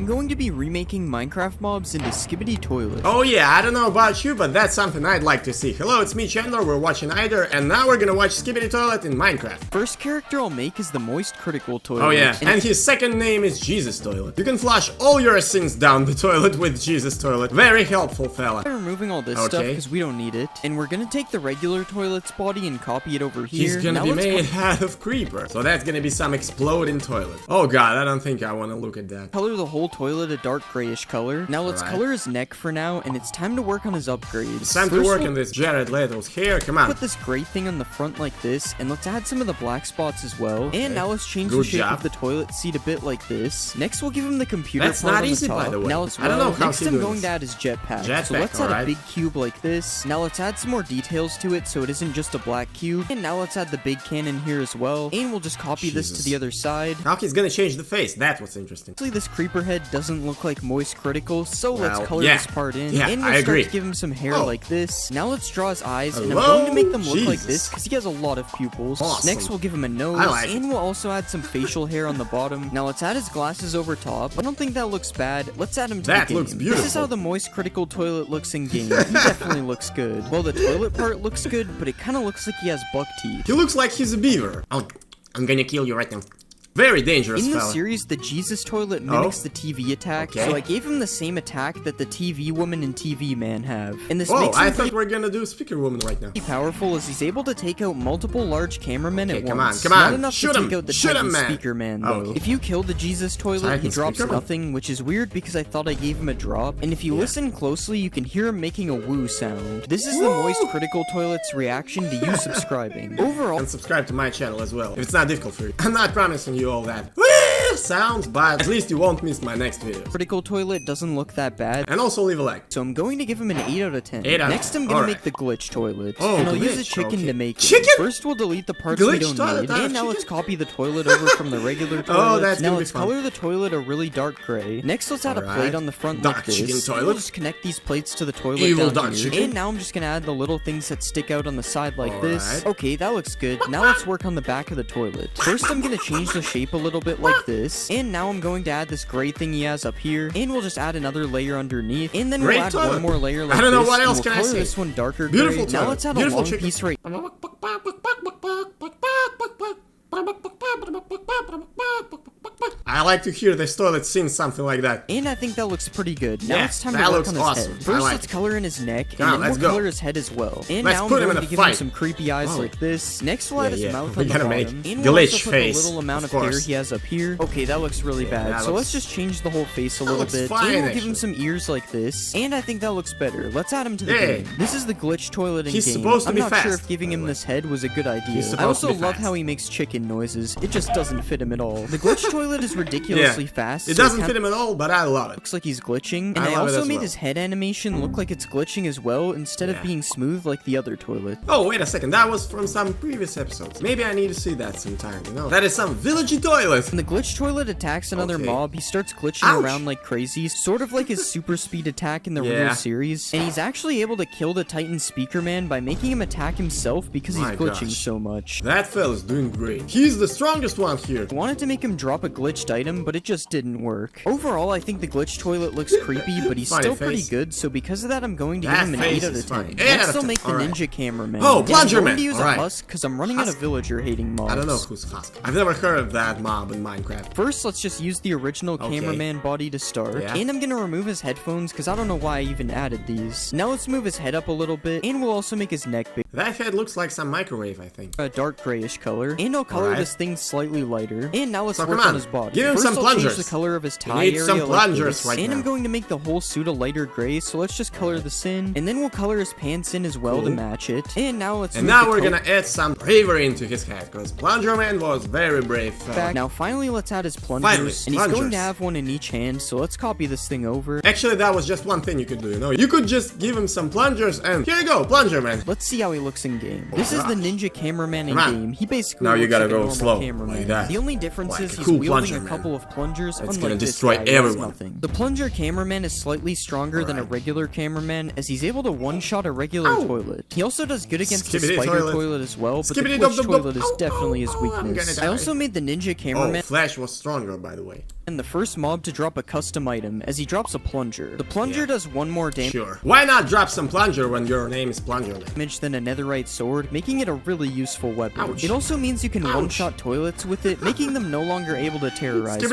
going to be remaking Minecraft mobs into Skibidi Toilet. Oh yeah, I don't know about you, but that's something I'd like to see. Hello, it's me, Chandler, we're watching Eider, and now we're gonna watch Skibidi Toilet in Minecraft. First character I'll make is the Moist Critical Toilet. Oh yeah, and his second name is Jesus Toilet. You can flush all your sins down the toilet with Jesus Toilet. Very helpful, fella. I'm removing all this stuff because we don't need it. And we're gonna take the regular toilet's body and copy it over here. He's gonna be made out of creeper, so that's gonna be some exploding toilet. Oh god, I don't think I wanna look at that. Color the whole toilet a dark grayish color. Now let's color his neck for now, and it's time to work on his upgrades. It's time to work on this Jared Leto's hair, come on. Put this gray thing on the front like this, and let's add some of the black spots as well. And now let's change the shape of the toilet seat a bit like this. Next we'll give him the computer part on the top. By the way. Now let's I don't know how next I'm going to add his jetpack. So let's add a big cube like this. Now let's add some more details to it so it isn't just a black cube. And now let's add the big cannon here as well. And we'll just copy this to the other side. How he's gonna change the face, that's what's interesting. Actually, this creeper head doesn't look like Moist Critical, so let's color this part in. Yeah, and we'll start to give him some hair like this. Now let's draw his eyes, and I'm going to make them look like this because he has a lot of pupils. Next we'll give him a nose, and we'll also add some facial hair on the bottom. Now let's add his glasses over top. I don't think that looks bad. Let's add him to the game. That looks beautiful. This is how the Moist Critical Toilet looks in game. He definitely looks good. Well, the toilet part looks good, but it kind of looks like he has buck teeth. He looks like he's a beaver. Oh, I'm gonna kill you right now. Very dangerous, in the fella. series, the Jesus Toilet mimics the TV attack, so I gave him the same attack that the TV woman and TV man have. And this makes him I thought we're gonna do Speaker Woman right now. Powerful as he's able to take out multiple large cameramen at once. Come on, Not enough to take out the Titan Speaker Man, though. If you kill the Jesus Toilet, he drops nothing, which is weird because I thought I gave him a drop. And if you listen closely, you can hear him making a woo sound. This is the Moist Critical Toilet's reaction to you subscribing. Overall, and subscribe to my channel as well, if it's not difficult for you. I'm not promising you all that sounds, but at least you won't miss my next video. Critical Toilet doesn't look that bad. And also leave a like. So I'm going to give him an 8 out of 10. Next I'm going to make the Glitch Toilet. Oh, and I'll use a chicken to make it. First we'll delete the parts we don't need. And now let's copy the toilet over from the regular toilet. Now let's color the toilet a really dark gray. Next let's add a plate on the front like this. We'll just connect these plates to the toilet down here. And now I'm just going to add the little things that stick out on the side like this. Okay, that looks good. Now let's work on the back of the toilet. First I'm going to change the shape a little bit like this. And now I'm going to add this gray thing he has up here. And we'll just add another layer underneath. And then we'll add one more layer like this. I don't know what else can I say. This one darker beautiful gray. Now let's add a long piece right. I like to hear this toilet sing something like that. And I think that looks pretty good. Now it's time to work on his head. First, let's color in his neck, and then we'll color his head as well. And now I'm going to give him some creepy eyes like this. Next, we'll add his mouth on the bottom. And we'll also put the little amount of hair he has up here. Okay, that looks really bad. So let's just change the whole face a little bit. And we'll give him some ears like this. And I think that looks better. Let's add him to the game. This is the Glitch Toilet in game. I'm not sure if giving him this head was a good idea. I also love how he makes chicken noises. It just doesn't fit him at all. The Glitch Toilet is ridiculously fast. It doesn't fit him at all, but I love it. Looks like he's glitching. And I also made his head animation look like it's glitching as well, instead of being smooth like the other toilet. Oh, wait a second. That was from some previous episodes. Maybe I need to see that sometime, you know? That is some villagey toilet. When the Glitch Toilet attacks another mob, he starts glitching around like crazy, sort of like his super speed attack in the real series. And he's actually able to kill the Titan Speaker Man by making him attack himself because he's glitching so much. That fella's doing great. He's the strongest one here. I wanted to make him drop a glitched item, but it just didn't work. Overall, I think the Glitch Toilet looks creepy, but he's still pretty good, so because of that, I'm going to give him an 8 out of 10. Next, I'll make the Ninja Cameraman. Oh, Plunger Man! I'm going to use a husk, because I'm running out of villager-hating mobs. I don't know who's Husk. I've never heard of that mob in Minecraft. First, let's just use the original cameraman body to start. And I'm going to remove his headphones, because I don't know why I even added these. Now let's move his head up a little bit, and we'll also make his neck big. That head looks like some microwave, I think. A dark grayish color. And I'll color this thing slightly lighter. And now let's work on his body. Give him some plungers. Change the color of his tie area like this. And I'm going to make the whole suit a lighter gray, so let's just color this in. And then we'll color his pants in as well to match it. And now let's we're gonna add some bravery into his head, because Plunger Man was very brave. Now finally let's add his plungers. And he's going to have one in each hand, so let's copy this thing over. Actually, that was just one thing you could do, you know? You could just give him some plungers and here you go, Plunger Man. Let's see how he looks in game. This is the Ninja Cameraman in game. He basically now you gotta looks like go slow cameraman. like that. The only difference is he's wielding a couple of plungers, it's unlike gonna this destroy guy, everyone. Nothing. The plunger cameraman is slightly stronger than a regular cameraman, as he's able to one-shot a regular toilet. He also does good against the spider toilet as well, but the glitch toilet is definitely his weakness. I also made the ninja cameraman. Flash was stronger, by the way. And the first mob to drop a custom item, as he drops a plunger. The plunger does one more damage. Sure. Why not drop some plunger when your name is Plunger? Damage than a netherite sword, making it a really useful weapon. Ouch. It also means you can one-shot toilets with it, making them no longer able to terrorize me.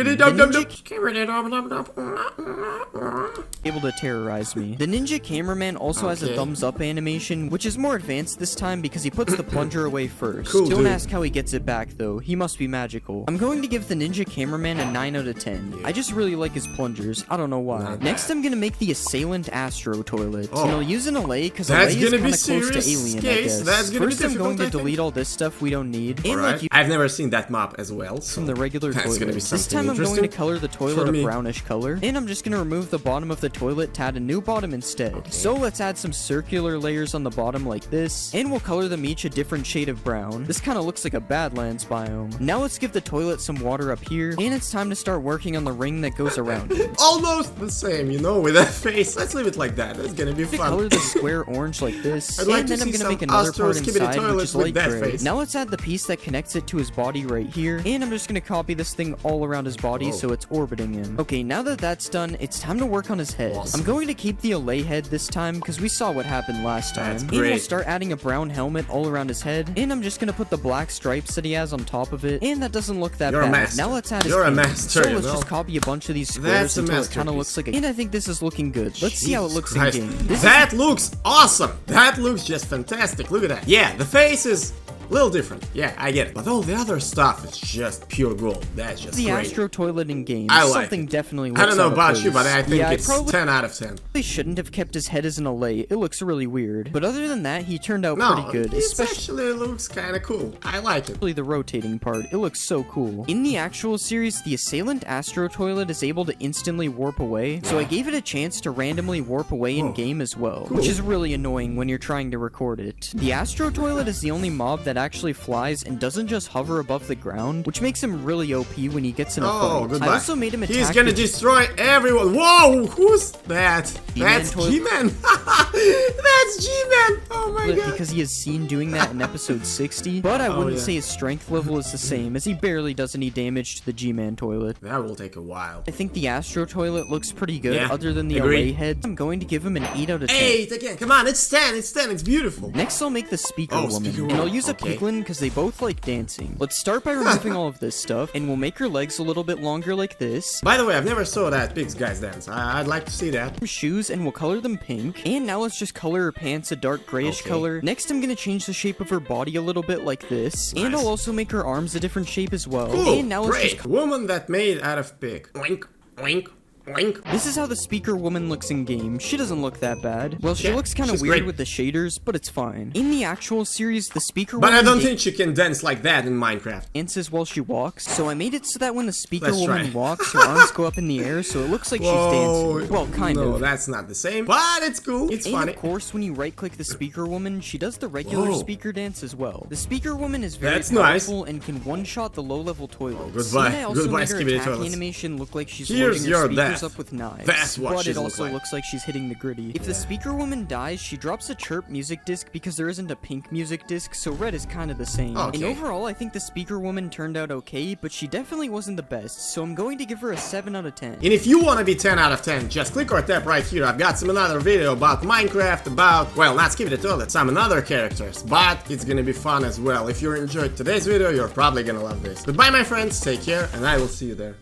Able to terrorize me. The ninja cameraman also has a thumbs up animation, which is more advanced this time because he puts the plunger away first. Cool, Don't ask how he gets it back though, he must be magical. I'm going to give the ninja cameraman a 9 out of 10. I just really like his plungers, I don't know why. Next I'm gonna make the assailant astro toilet. And I'll use an allay because allay is kinda close to alien, I guess. First I'm going to delete all this stuff we don't need. And like I've never seen that mob as well. From the regular toilet. This time I'm going to color the toilet a brownish color. And I'm just gonna remove the bottom of the toilet to add a new bottom instead. So let's add some circular layers on the bottom like this. And we'll color them each a different shade of brown. This kinda looks like a Badlands biome. Now let's give the toilet some water up here. And it's time to start working on the ring that goes around it. Almost the same, you know, with that face. Let's leave it like that. That's gonna be fun. Color the square orange like this. And then I'm gonna make another part inside, which is light gray. Now let's add the piece that connects it to his body right here. And I'm just gonna copy this thing all around his body so it's orbiting him. Okay, now that that's done, it's time to work on his head. I'm going to keep the allay head this time because we saw what happened last time. And we'll start adding a brown helmet all around his head. And I'm just gonna put the black stripes that he has on top of it. And that doesn't look that bad. Now let's add his master, so let's just copy a bunch of these squares until it kind of looks like a... And I think this is looking good. Let's see how it looks in game. That looks awesome. That looks just fantastic. Look at that. Yeah, the face is a little different. Yeah, I get it. But all the other stuff is just pure gold. That's just the great. Astro Toilet in game. I like something it. definitely I don't know about you, but I think it's 10 out of 10. They shouldn't have kept his head as an allay. It looks really weird. But other than that, he turned out pretty good. It actually looks kind of cool. I like it. The rotating part. It looks so cool. In the actual series, the Assailant Astro Toilet is able to instantly warp away. So I gave it a chance to randomly warp away in game as well. Which is really annoying when you're trying to record it. The Astro Toilet is the only mob that actually flies and doesn't just hover above the ground, which makes him really OP when he gets in a fight. Goodbye. I also made him attack. He's gonna destroy everyone. Whoa, who's that? That's G-Man. That's G-Man. Oh my god. Because he is seen doing that in episode 60, but I wouldn't say his strength level is the same, as he barely does any damage to the G-Man toilet. That will take a while. I think the Astro Toilet looks pretty good, other than the allay head. I'm going to give him an 8 out of 10. 8 again. Come on, it's 10. It's 10. It's beautiful. Next, I'll make the Speaker Woman, and I'll use a piglin because they both like dancing. Let's start by removing all of this stuff, and we'll make her legs a little bit longer like this. By the way, I've never saw that pigs guys dance. I'd like to see that. Shoes, and we'll color them pink. And now let's just color her pants a dark grayish color. Next, I'm gonna change the shape of her body a little bit like this. And I'll also make her arms a different shape as well. Cool. And now let's just woman that made out of pig. Oink, oink. Oink. This is how the Speaker Woman looks in game. She doesn't look that bad. Well, she looks kind of weird with the shaders, but it's fine. In the actual series, the Speaker Woman... But I don't think she can dance like that in Minecraft. Dances while she walks, so I made it so that when the Speaker Woman walks, her arms go up in the air, so it looks like she's dancing. Well, kind of. No, that's not the same, but it's cool. It's funny. And of course, when you right-click the Speaker Woman, she does the regular speaker dance as well. The Speaker Woman is very powerful and can one-shot the low-level toilets. Goodbye. Goodbye, Skibidi Toilet. Animation look like she's loading her speakers up with knives. But it also looks like she's hitting the gritty. If the Speaker Woman dies, she drops a chirp music disc because there isn't a pink music disc, so red is kind of the same. And overall, I think the Speaker Woman turned out okay, but she definitely wasn't the best, so I'm going to give her a 7 out of 10. And if you want to be 10 out of 10, just click or tap right here. I've got another video about Minecraft, about, well, not Skibidi Toilet, some other characters, but it's gonna be fun as well. If you enjoyed today's video, you're probably gonna love this. Goodbye, my friends, take care, and I will see you there.